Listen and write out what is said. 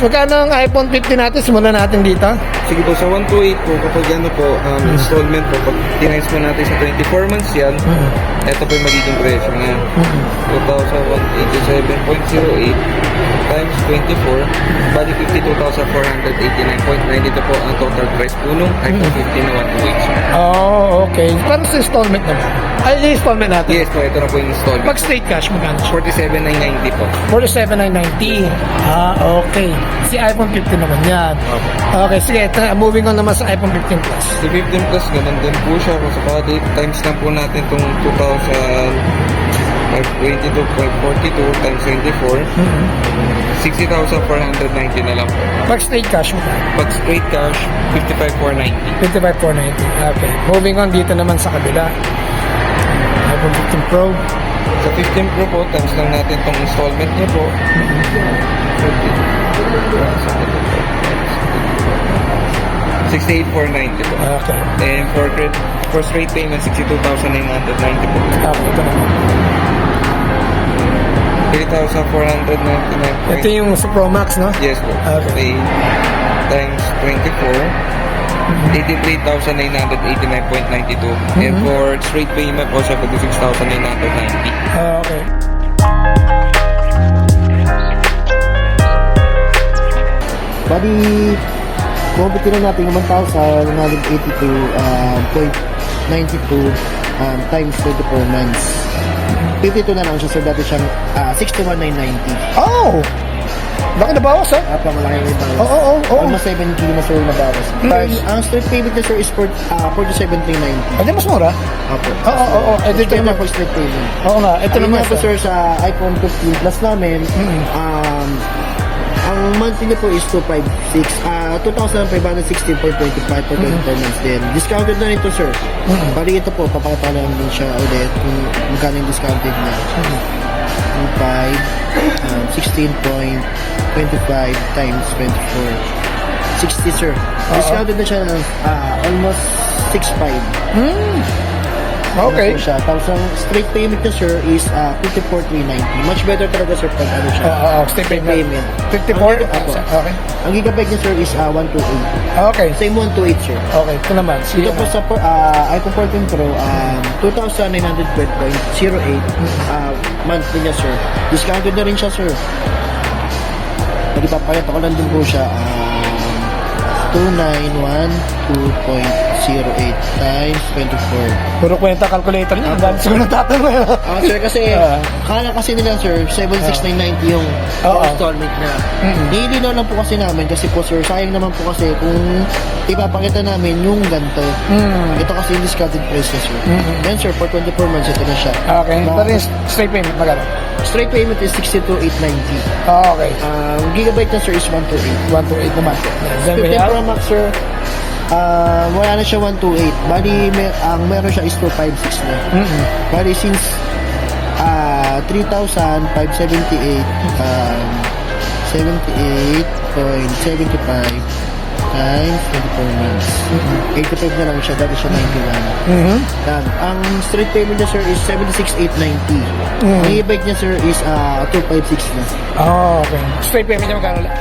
magkano ang iPhone 15 natin? Simulan natin dito. Sige po, sa 128 po, kapag ano po, installment po, pag tinimes mo natin sa 24 months yan, ito po yung magiging presyo niya. 2,187.08 times 24, bali 52,489.9. Ito po ang total price po nung iPhone 15 na 128. sir. Oh, okay. Parang sa installment naman. Ay, yung installment natin. Yes po, ito na po yung installment. Pag straight cash, magkano siya? 47,990 po. 47,990. Okay. Si iPhone 15 naman yan. Okay, sige. Moving on naman sa iPhone 15 Plus. Si 15 Plus, ganun din po siya. Kung sakali, times lang po natin itong 2,522.42 times 24. 60,490 na lang po. Pag straight cash, magkano? Pag straight cash, 55,490. 55,490. Okay. Moving on dito naman sa kabila. iPhone 15 Pro. Sa 15 Pro po, times lang natin itong installment niya po. 68,490 po. Okay. And for straight payment, 62,990 po. Okay, ito naman. 3,499. Ito yung sa Pro Max, no? Yes po. Okay. Times 24. 83,989.92. And for straight payment po, 76,990. Okay. Bali, kumpitin na natin yung 1,182.92 times 24 months. 52 na lang siya, sir. Dati siyang 61,990. Oh! Laki na bawas, ha? Malaki yung bawas. Oo. Almost 7K na, sir, na bawas. Ang straight payment na, sir, is 47,390. Hindi, mas mura. Opo. Oo. Ito Ito naman. na po straight payment. Oo nga, ito Ayun naman. nga po, sir, sa iPhone 15 Plus namin, ang monthly niyo po is 256, 2,516.25 for 24 months din. Discounted na nito, sir. Bali ito po, papakita lang din siya ulit kung magkano yung discounted niya. 16.25 times 24. 60, sir. Discounted na siya ng almost 6.5. Okay. Ano po siya. Tapos ang straight payment niya, sir, is 54,390. Much better talaga, sir, pag ano siya. Straight payment. 54? Apo. Okay. Ang gigabyte niya, sir, is 128. Okay. Same 128, sir. Okay, ito naman. Sige Dito po sa iPhone 14 Pro, 2,912.08 monthly niya, sir. Discounted na rin siya, sir. Pagpapayat ako lang din po siya, 2,912.08 times 24. Puro kwenta calculator niya. Ang dami siguro natatanong. Sir, kasi kala kasi nila, sir, 76,990 yung installment na. Nilinaw lang po kasi namin kasi po, sir, sayang naman po kasi kung ipapakita namin yung ganito. Ito kasi yung discounted price niya, sir. Then, sir, for 24 months, ito na siya. Okay. Pero yung straight payment, magkano? Straight payment is 62,890. Okay. Gigabyte na, sir, is 128. 128 naman. Then we 15 have? Pro Max, sir, wala na siya 128. Bali, ang meron siya is 256 na. Bali, since 3,578, 78.75 times 24 months. 85 na lang siya, dati siya 91. Yan. Ang straight payment niya, sir, is 76,890. Ang e-bike niya, sir, is 256 na. Okay. Straight payment niya magkano lang?